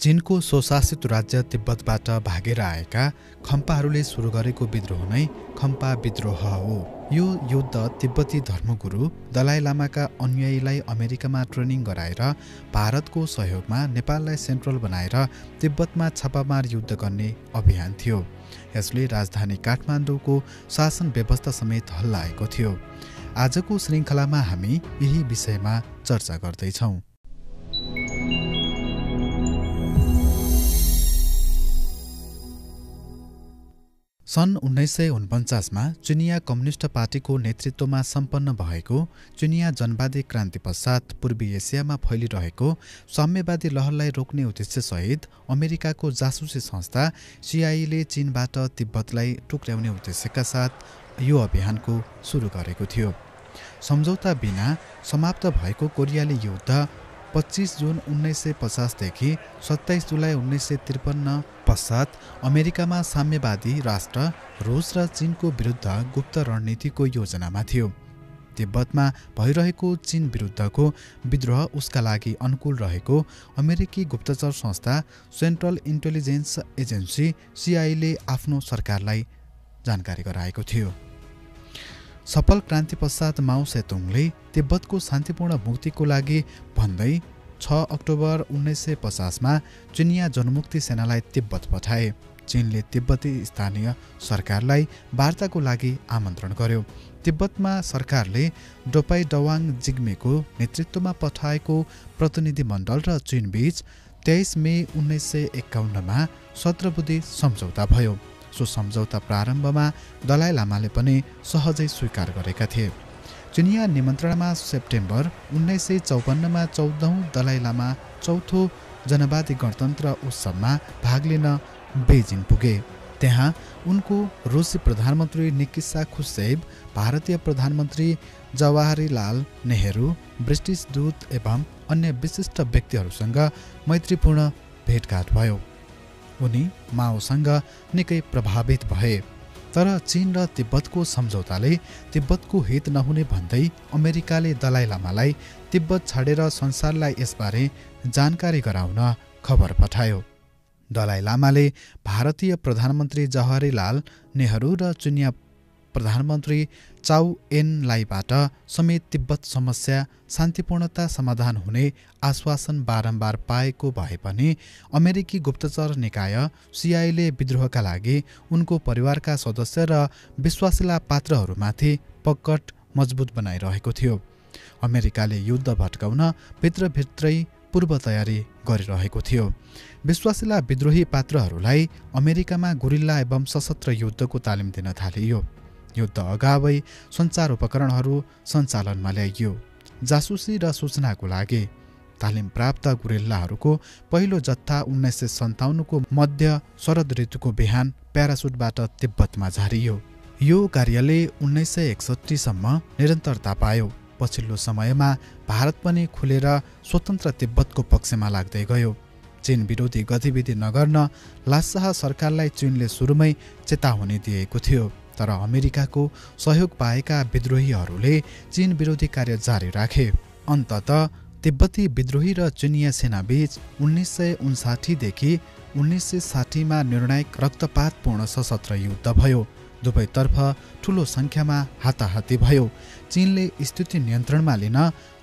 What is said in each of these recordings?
चीनको स्वशासित राज्य तिब्बतबाट भागेर आएका खम्पाहरूले सुरु गरेको विद्रोह नै खम्पा विद्रोह हो। यो युद्ध तिब्बती धर्मगुरु दलाई लामाका अनुयायीलाई अमेरिकामा ट्रेनिङ गराएर भारतको सहयोगमा नेपाललाई सेन्ट्रल बनाएर तिब्बतमा छापामार युद्ध गर्ने अभियान थियो। यसले राजधानी काठमाडौँको शासन व्यवस्था समेत हल्लाएको थियो। आजको श्रृङ्खलामा हामी यही विषयमा चर्चा गर्दैछौँ। सन् 1949मा चिनिया कम्युनिस्ट पार्टीको नेतृत्वमा सम्पन्न भएको चिनिया जनवादी क्रान्ति पश्चात पूर्वी एसियामा फैलिरहेको साम्यवादी लहरलाई रोक्ने उद्देश्यसहित अमेरिकाको जासुसी संस्था सिआइएले चीनबाट तिब्बतलाई टुक्र्याउने उद्देश्यका साथ यो अभियानको सुरु गरेको थियो। सम्झौता बिना समाप्त भएको कोरियाली युद्ध 25 जुन 1950 देखि 27 जुलाई 1953 पश्चात अमेरिकामा साम्यवादी राष्ट्र रुस र चीनको विरुद्ध गुप्त रणनीतिको योजनामा थियो। तिब्बतमा भइरहेको चीन विरुद्धको विद्रोह उसका लागि अनुकूल रहेको अमेरिकी गुप्तचर संस्था सेन्ट्रल इन्टेलिजेन्स एजेन्सी सिआइएले आफ्नो सरकारलाई जानकारी गराएको थियो। सफल क्रान्ति पश्चात माओ सेतुङले तिब्बतको शान्तिपूर्ण मुक्तिको लागि भन्दै 6 अक्टोबर 1950मा चिनिया जनमुक्ति सेनालाई तिब्बत पठाए। चीनले तिब्बती स्थानीय सरकारलाई वार्ताको लागि आमन्त्रण गर्यो। तिब्बतमा सरकारले डोपाई डवाङ जिग्मेको नेतृत्वमा पठाएको प्रतिनिधिमण्डल र चीनबीच 23 मे 1951मा 17 बुँदे सम्झौता भयो। सो सम्झौता प्रारम्भमा दलाई लामाले पनि सहजै स्वीकार गरेका थिए। चिनिया निमन्त्रणामा सेप्टेम्बर 1954मा 14औं दलाई लामा चौथो जनवादी गणतन्त्र उत्सवमा भाग लिन बेजिङ पुगे। त्यहाँ उनको रुसी प्रधानमन्त्री निकिसा खुसेब, भारतीय प्रधानमन्त्री जवाहरलाल नेहरू, ब्रिटिस दूत एवं अन्य विशिष्ट व्यक्तिहरूसँग मैत्रीपूर्ण भेटघाट भयो। उनी माओसँग निकै प्रभावित भए। तर चीन र तिब्बतको सम्झौताले तिब्बतको हित नहुने भन्दै अमेरिकाले दलाई लामालाई तिब्बत छाडेर संसारलाई यसबारे जानकारी गराउन खबर पठायो। दलाई लामाले भारतीय प्रधानमन्त्री जवाहरलाल नेहरू र चिनिया प्रधानमन्त्री चाउ एन लाईबाट समेत तिब्बत समस्या शान्तिपूर्णता समाधान हुने आश्वासन बारम्बार पाएको भए पनि अमेरिकी गुप्तचर निकाय सिआइएले विद्रोहका लागि उनको परिवारका सदस्य र विश्वासिला पात्रहरूमाथि पकड मजबुत बनाइरहेको थियो। अमेरिकाले युद्ध भट्काउन भित्रभित्रै पूर्व तयारी गरिरहेको थियो। विश्वासिला विद्रोही पात्रहरूलाई अमेरिकामा गुरिल्ला एवं सशस्त्र युद्धको तालिम दिन थालियो। युद्ध अगावै सञ्चार उपकरणहरू सञ्चालनमा ल्याइयो। जासुसी र सूचनाको लागि तालिम प्राप्त गुरिल्लाहरूको पहिलो जत्था 1957को मध्य शरद ऋतुको बिहान प्यारासुटबाट तिब्बतमा झारियो। यो कार्यले 1961सम्म निरन्तरता पायो। पछिल्लो समयमा भारत पनि खुलेर स्वतन्त्र तिब्बतको पक्षमा लाग्दै गयो। चीन विरोधी गतिविधि नगर्न लासाह सरकारलाई चीनले सुरुमै चेतावनी दिएको थियो। तर अमेरिकाको सहयोग पाएका विद्रोहीहरूले चीन विरोधी कार्य जारी राखे। अन्ततः तिब्बती विद्रोही र चिनिया सेनाबीच 1959 देखि 1960मा निर्णायक रक्तपातपूर्ण सशस्त्र युद्ध भयो। दुवैतर्फ ठूलो संख्यामा हाताहाती भयो। चीनले स्थिति नियन्त्रणमा लिन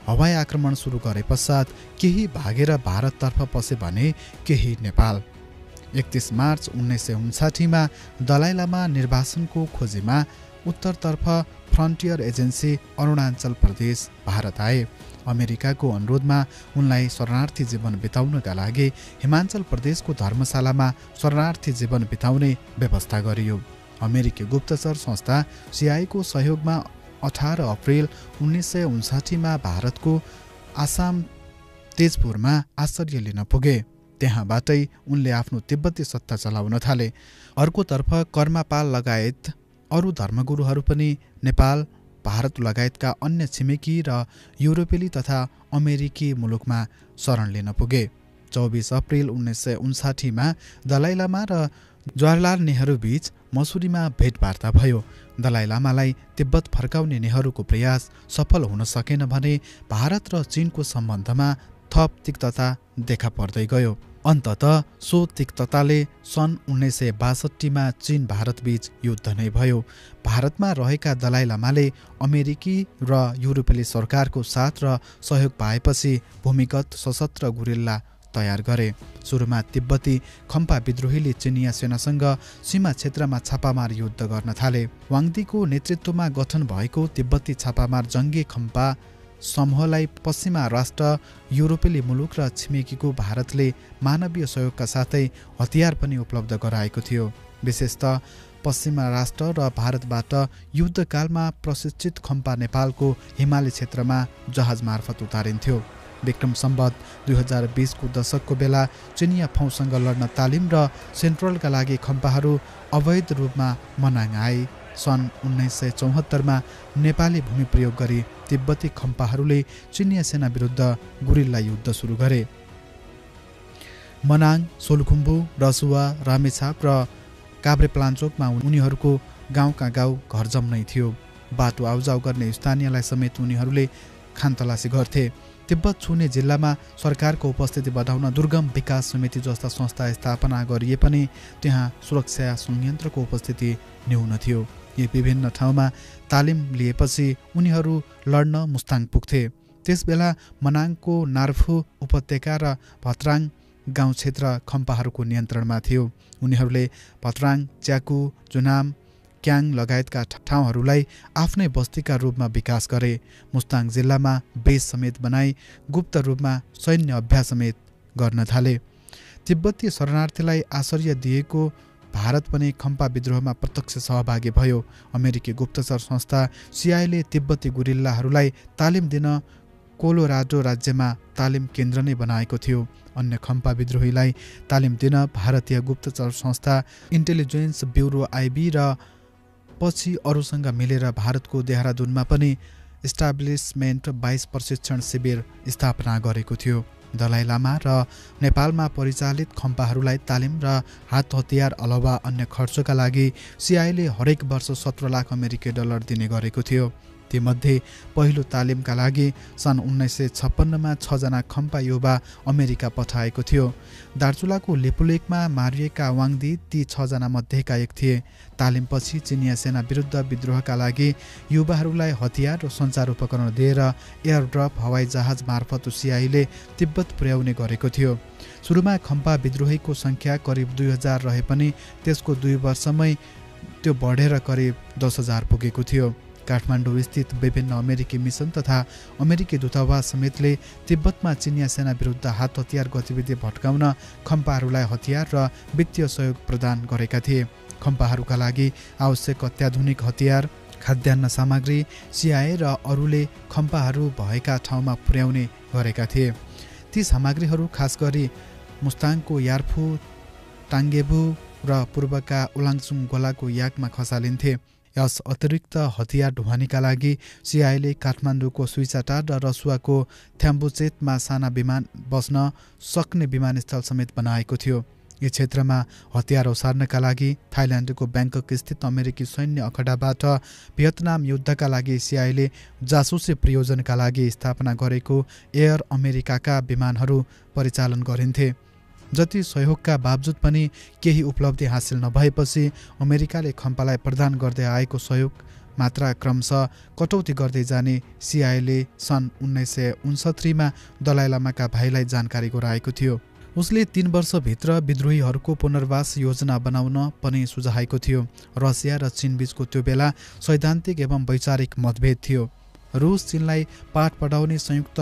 हवाई आक्रमण सुरु गरे पश्चात केही भागेर भारततर्फ पसे भने केही नेपाल। 31 मार्च 1959मा दलाई लामा निर्वासनको खोजीमा उत्तरतर्फ फ्रन्टियर एजेन्सी अरुणाञ्चल प्रदेश भारत आए। अमेरिकाको अनुरोधमा उनलाई शरणार्थी जीवन बिताउनका लागि हिमाञ्चल प्रदेशको धर्मशालामा शरणार्थी जीवन बिताउने व्यवस्था गरियो। अमेरिकी गुप्तचर संस्था सिआइएको सहयोगमा 18 अप्रिल 1959मा भारतको आसाम तेजपुरमा आश्रय लिन पुगे। त्यहाँबाटै उनले आफ्नो तिब्बती सत्ता चलाउन थाले। अर्कोतर्फ कर्मापाल लगायत अरू धर्मगुरुहरू पनि नेपाल, भारत लगायतका अन्य छिमेकी र युरोपेली तथा अमेरिकी मुलुकमा शरण लिन पुगे। 24 अप्रिल 1959मा दलाई लामा र जवाहरलाल नेहरू बीच मसुरीमा भेटवार्ता भयो। दलाई लामालाई तिब्बत फर्काउने नेहरूको प्रयास सफल हुन सकेन भने भारत र चीनको सम्बन्धमा थप तिक्तता देखा पर्दै गयो। अन्ततः सो तिक्तताले सन् 1962 चीन भारतबीच युद्ध नै भयो। भारतमा रहेका दलाइ लामाले अमेरिकी र युरोपेली सरकारको साथ र सहयोग पाएपछि भूमिगत सशस्त्र गुरिल्ला तयार गरे। सुरुमा तिब्बती खम्पा विद्रोहीले चिनिया सेनासँग सीमा क्षेत्रमा छापामार युद्ध गर्न थाले। वाङदीको नेतृत्वमा गठन भएको तिब्बती छापामार जङ्गी खम्पा समूहलाई पश्चिमा राष्ट्र, युरोपेली मुलुक र छिमेकीको भारतले मानवीय सहयोगका साथै हतियार पनि उपलब्ध गराएको थियो। विशेषतः पश्चिमा राष्ट्र र भारतबाट युद्धकालमा प्रशिक्षित खम्पा नेपालको हिमाली क्षेत्रमा जहाज मार्फत उतारिन्थ्यो। विक्रम सम्वत 2020 को दशकको बेला चिनिया फौजसँग लड्न तालिम र सेन्ट्रलका लागि खम्पाहरू अवैध रूपमा मनाङ आए। सन् 1974 नेपाली भूमि प्रयोग गरी तिब्बती खम्पाहरूले चिनिया सेना विरुद्ध गुरिल्ला युद्ध सुरु गरे। मनाङ, सोलुखुम्बु, रसुवा, रामेछाप र काभ्रेपलाञ्चोकमा उनीहरूको गाउँका गाउँ घर जम्नै थियो। बाटो आउजाउ गर्ने स्थानीयलाई समेत उनीहरूले खानतलासी गर्थे। तिब्बत छुने जिल्लामा सरकारको उपस्थिति बढाउन दुर्गम विकास समिति जस्ता संस्था स्थापना गरिए पनि त्यहाँ सुरक्षा संयन्त्रको उपस्थिति न्यून थियो। यी विभिन्न ठाउँमा तालिम लिएपछि उनीहरू लड्न मुस्ताङ पुग्थे। त्यसबेला मनाङको नार्फु उपत्यका र भत्राङ गाउँ क्षेत्र खम्पाहरूको नियन्त्रणमा थियो। उनीहरूले भत्राङ, च्याकु, जुनाम, क्याङ लगायतका ठाउँहरूलाई आफ्नै बस्तीका रूपमा विकास गरे। मुस्ताङ जिल्लामा बेस समेत बनाई गुप्त रूपमा सैन्य अभ्यास समेत गर्न थाले। तिब्बती शरणार्थीलाई आश्रय दिएको भारत पनि खम्पा विद्रोहमा प्रत्यक्ष सहभागी भयो। अमेरिकी गुप्तचर संस्था सिआईले तिब्बती गुरिल्लाहरूलाई तालिम दिन कोलोराडो राज्यमा तालिम केन्द्र नै बनाएको थियो। अन्य खम्पा विद्रोहीलाई तालिम दिन भारतीय गुप्तचर संस्था इन्टेलिजेन्स ब्युरो आइबी र पछि अरूसँग मिलेर भारतको देहरादूनमा पनि इस्टाब्लिसमेन्ट 22 प्रशिक्षण शिविर स्थापना गरेको थियो। दलाइ लामा र नेपालमा परिचालित खम्पाहरूलाई तालिम र हात हतियार अलावा अन्य खर्चका लागि सिआईले हरेक वर्ष 17 लाख अमेरिकी डलर दिने गरेको थियो। तीमध्ये पहिलो तालिमका लागि सन् 1956 6 जना खम्पा युवा अमेरिका पठाएको थियो। दार्चुलाको लेपुलेकमा मारिएका वाङदी ती 6 जना मध्येका एक थिए। तालिमपछि चिनिया सेना विरुद्ध विद्रोहका लागि युवाहरूलाई हतियार र सञ्चार उपकरण दिएर एयरड्रप हवाई जहाज मार्फत सिआईले तिब्बत पुर्याउने गरेको थियो। सुरुमा खम्पा विद्रोहीको सङ्ख्या करिब 2000 रहे पनि त्यसको 2 वर्षमै त्यो बढेर करिब 10,000 पुगेको थियो। काठमाडौँ स्थित विभिन्न अमेरिकी मिसन तथा अमेरिकी दूतावास समेतले तिब्बतमा चिनिया सेना विरुद्ध हात हतियार गतिविधि भट्काउन खम्पाहरूलाई हतियार र वित्तीय सहयोग प्रदान गरेका थिए। खम्पाहरूका लागि आवश्यक अत्याधुनिक हतियार, खाद्यान्न सामग्री सिआई र अरूले खम्पाहरू भएका ठाउँमा पुर्याउने गरेका थिए। ती सामग्रीहरू खास गरी मुस्ताङको यार्फु, टाङ्गेबु र पूर्वका उलाङचुङ गोलाको याकमा खसालिन्थे। यस अतिरिक्त हतियार ढुवानीका लागि सिआईले काठमाडौँको सुइचाटार र रसुवाको थ्याम्बुचेतमा साना विमान बस्न सक्ने विमानस्थल समेत बनाएको थियो। यी क्षेत्रमा हतियार ओसार्नका लागि थाइल्यान्डको ब्याङ्कक स्थित अमेरिकी सैन्य अखडाबाट भियतनाम युद्धका लागि सिआईले जासुसी प्रयोजनका लागि स्थापना गरेको एयर अमेरिकाका विमानहरू परिचालन गरिन्थे। जति सहयोगका बावजुद पनि केही उपलब्धि हासिल नभएपछि अमेरिकाले खम्पालाई प्रदान गर्दै आएको सहयोग मात्रा क्रमशः कटौती गर्दै जाने सिआईले सन् 1969 दलाइ लामाका भाइलाई जानकारी गराएको थियो। उसले 3 वर्षभित्र विद्रोहीहरूको पुनर्वास योजना बनाउन पनि सुझाएको थियो। रसिया र चीनबीचको त्यो बेला सैद्धान्तिक एवं वैचारिक मतभेद थियो। रुस चीनलाई पाठ पढाउने संयुक्त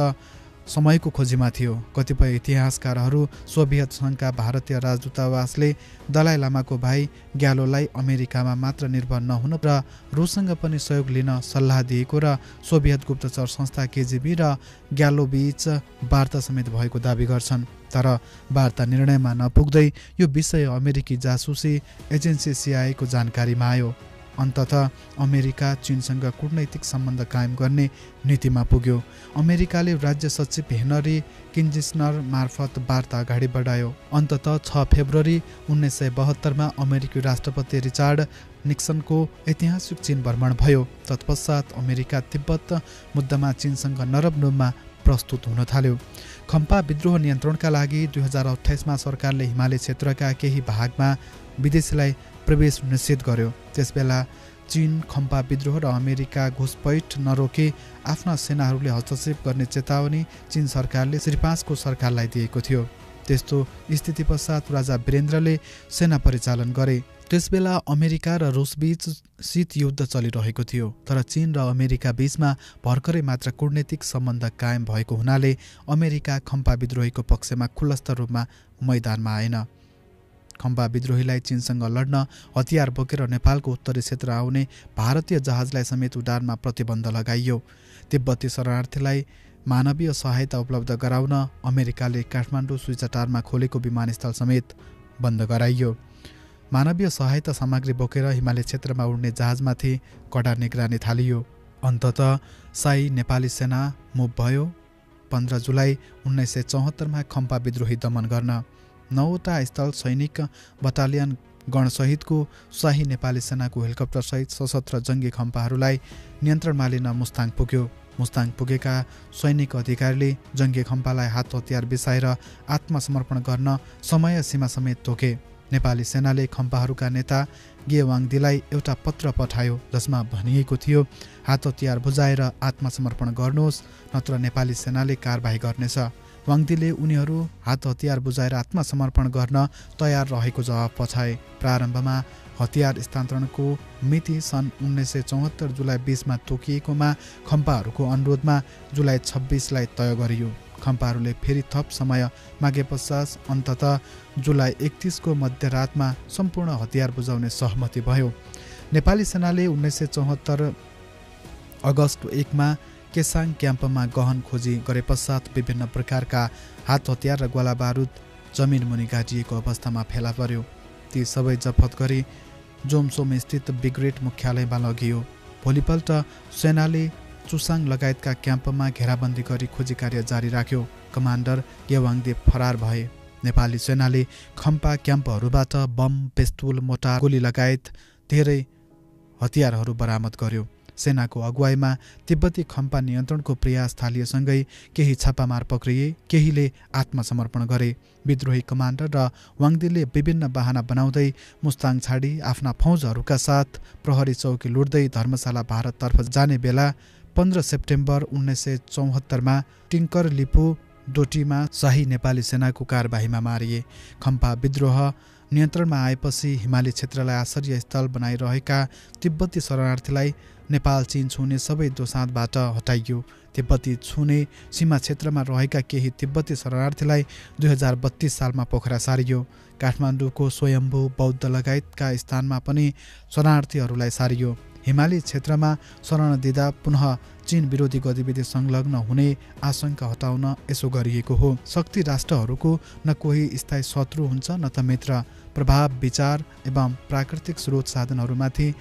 समयको खोजीमा थियो। कतिपय इतिहासकारहरू सोभियत सङ्घका भारतीय राजदूतावासले दलाइ लामाको भाइ ग्यालोलाई अमेरिकामा मात्र निर्भर नहुन र रुससँग पनि सहयोग लिन सल्लाह दिएको र सोभियत गुप्तचर संस्था केजिबी र ग्यालोबीच वार्ता समेत भएको दावी गर्छन्। तर वार्ता निर्णयमा नपुग्दै यो विषय अमेरिकी जासुसी एजेन्सी सिआईको जानकारीमा आयो। अन्ततः अमेरिका चीनसँग कूटनैतिक सम्बन्ध कायम गर्ने नीतिमा पुग्यो। अमेरिकाले राज्य सचिव हेनरी किन्जिस्नर मार्फत वार्ता अगाडि बढायो। अन्ततः 6 फेब्रुअरी 1972 अमेरिकी राष्ट्रपति रिचार्ड निक्सनको ऐतिहासिक चीन भ्रमण भयो। तत्पश्चात अमेरिका तिब्बत मुद्दामा चीनसँग नरम रूपमा प्रस्तुत हुन थाल्यो। खम्पा विद्रोह नियन्त्रणका लागि 2028मा सरकारले हिमाली क्षेत्रका केही भागमा विदेशीलाई प्रवेश निषेध गर्यो। त्यसबेला चीन खम्पा विद्रोह र अमेरिका घुसपैठ नरोके आफ्ना सेनाहरूले हस्तक्षेप गर्ने चेतावनी चीन सरकारले श्री 5 को सरकारलाई दिएको थियो। त्यस्तो स्थिति पश्चात राजा वीरेन्द्रले सेना परिचालन गरे। त्यसबेला अमेरिका र रुसबीच शीत युद्ध चलिरहेको थियो, तर चीन र अमेरिका बीचमा भर्खरै मात्र कूटनीतिक सम्बन्ध कायम भएको हुनाले अमेरिका खम्पा विद्रोहीको पक्षमा खुलस्त रूपमा मैदानमा आएन। खम्पा विद्रोहीलाई चीनसँग लड्न हतियार बोकेर नेपालको उत्तरी क्षेत्र आउने भारतीय जहाजलाई समेत उडानमा प्रतिबन्ध लगाइयो। तिब्बती शरणार्थीलाई मानवीय सहायता उपलब्ध गराउन अमेरिकाले काठमाडौँ स्विचटारमा खोलेको विमानस्थल समेत बन्द गराइयो। मानवीय सहायता सामग्री बोकेर हिमाली क्षेत्रमा उड्ने जहाजमाथि कडा निगरानी थालियो। अन्ततः शाही नेपाली सेना मुभ भयो। 15 जुलाई 1974मा खम्पा विद्रोही दमन गर्न 9वटा स्थल सैनिक बटालियन गणसहितको शाही नेपाली सेनाको हेलिकप्टरसहित सशस्त्र जङ्गी खम्पाहरूलाई नियन्त्रणमा लिन मुस्ताङ पुग्यो। मुस्ताङ पुगेका सैनिक अधिकारीले जङ्गी खम्पालाई हात हतियार बिसाएर आत्मसमर्पण गर्न समय सीमा समेत तोके। नेपाली सेनाले खम्पाहरूका नेता गे वाङदीलाई एउटा पत्र पठायो, जसमा भनिएको थियो हात हतियार बुझाएर आत्मसमर्पण गर्नुहोस्, नत्र नेपाली सेनाले कारबाही गर्नेछ। वाङदीले उनीहरू हात हतियार बुझाएर आत्मसमर्पण गर्न तयार रहेको जवाब पठाए। प्रारम्भमा हतियार स्थानान्तरणको मिति सन् 1974 जुलाई 20मा तोकिएकोमा खम्पाहरूको अनुरोधमा जुलाई 26लाई तय गरियो। खम्पाहरूले फेरि थप समय मागे पश्चात अन्ततः जुलाई 31 को मध्यरातमा सम्पूर्ण हतियार बुझाउने सहमति भयो। नेपाली सेनाले 1974 अगस्त 1मा केसाङ क्याम्पमा गहन खोजी गरे पश्चात विभिन्न प्रकारका हात हतियार र गोला बारुद जमिन मुनि गाडिएको अवस्थामा फेला पर्यो। ती सबै जफत गरी जोमसोम स्थित ब्रिगेड मुख्यालयमा लगियो। भोलिपल्ट सेनाले चुसाङ लगायतका क्याम्पमा घेराबन्दी गरी खोजी कार्य जारी राख्यो। कमान्डर गेवाङदे फरार भए। नेपाली सेनाले खम्पा क्याम्पहरूबाट बम, पिस्तुल, मोटार, गोली लगायत धेरै हतियारहरू बरामद गर्यो। सेनाको अगुवाईमा तिब्बती खम्पा नियन्त्रणको प्रयास थालिएसँगै केही छापामार पक्रिए, केहीले आत्मसमर्पण गरे। विद्रोही कमान्डर र वाङदीले विभिन्न बहाना बनाउँदै मुस्ताङ छाडी आफ्ना फौजहरूका साथ प्रहरी चौकी लुट्दै धर्मशाला भारततर्फ जाने बेला 15 सेप्टेम्बर 1974मा टिङ्कर लिपु डोटीमा शाही नेपाली सेनाको कारबाहीमा मारिए। खम्पा विद्रोह नियन्त्रणमा आएपछि हिमाली क्षेत्रलाई आश्रय स्थल बनाइरहेका तिब्बती शरणार्थीलाई नेपाल चीन छुने सबै दोसाँधबाट हटाइयो। तिब्बती छुने सीमा क्षेत्रमा रहेका केही तिब्बती शरणार्थीलाई 2032 सालमा पोखरा सारियो। काठमाडौँको स्वयम्भू बौद्ध लगायतका स्थानमा पनि शरणार्थीहरूलाई सारियो। हिमाली क्षेत्रमा शरण दिँदा पुनः चीन विरोधी गतिविधि संलग्न हुने आशंका हटाउन यसो गरिएको हो। शक्ति राष्ट्रहरूको न कोही स्थायी शत्रु हुन्छ न त मित्र। प्रभाव, विचार एवं प्राकृतिक स्रोत साधनहरूमाथि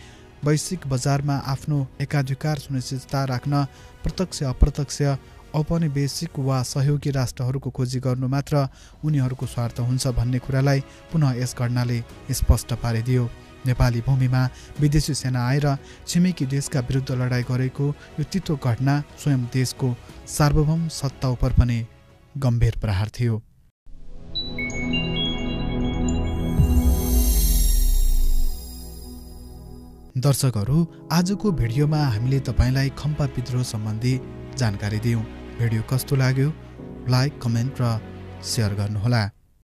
वैश्विक बजारमा आफ्नो एकाधिकार सुनिश्चितता राख्न प्रत्यक्ष अप्रत्यक्ष औपनिवेशिक वा सहयोगी राष्ट्रहरूको खोजी गर्नु मात्र उनीहरूको स्वार्थ हुन्छ भन्ने कुरालाई पुनः यस घटनाले स्पष्ट पारिदियो। नेपाली भूमिमा विदेशी सेना आएर छिमेकी देशका विरुद्ध लडाईँ गरेको यो तितो घटना स्वयं देशको सार्वभौम सत्ता उपर पनि गम्भीर प्रहार थियो। दर्शकहरू, आजको भिडियोमा हामीले तपाईलाई खम्पा विद्रोह सम्बन्धी जानकारी दियौँ। भिडियो कस्तो लाग्यो? लाइक, कमेन्ट र सेयर गर्नुहोला।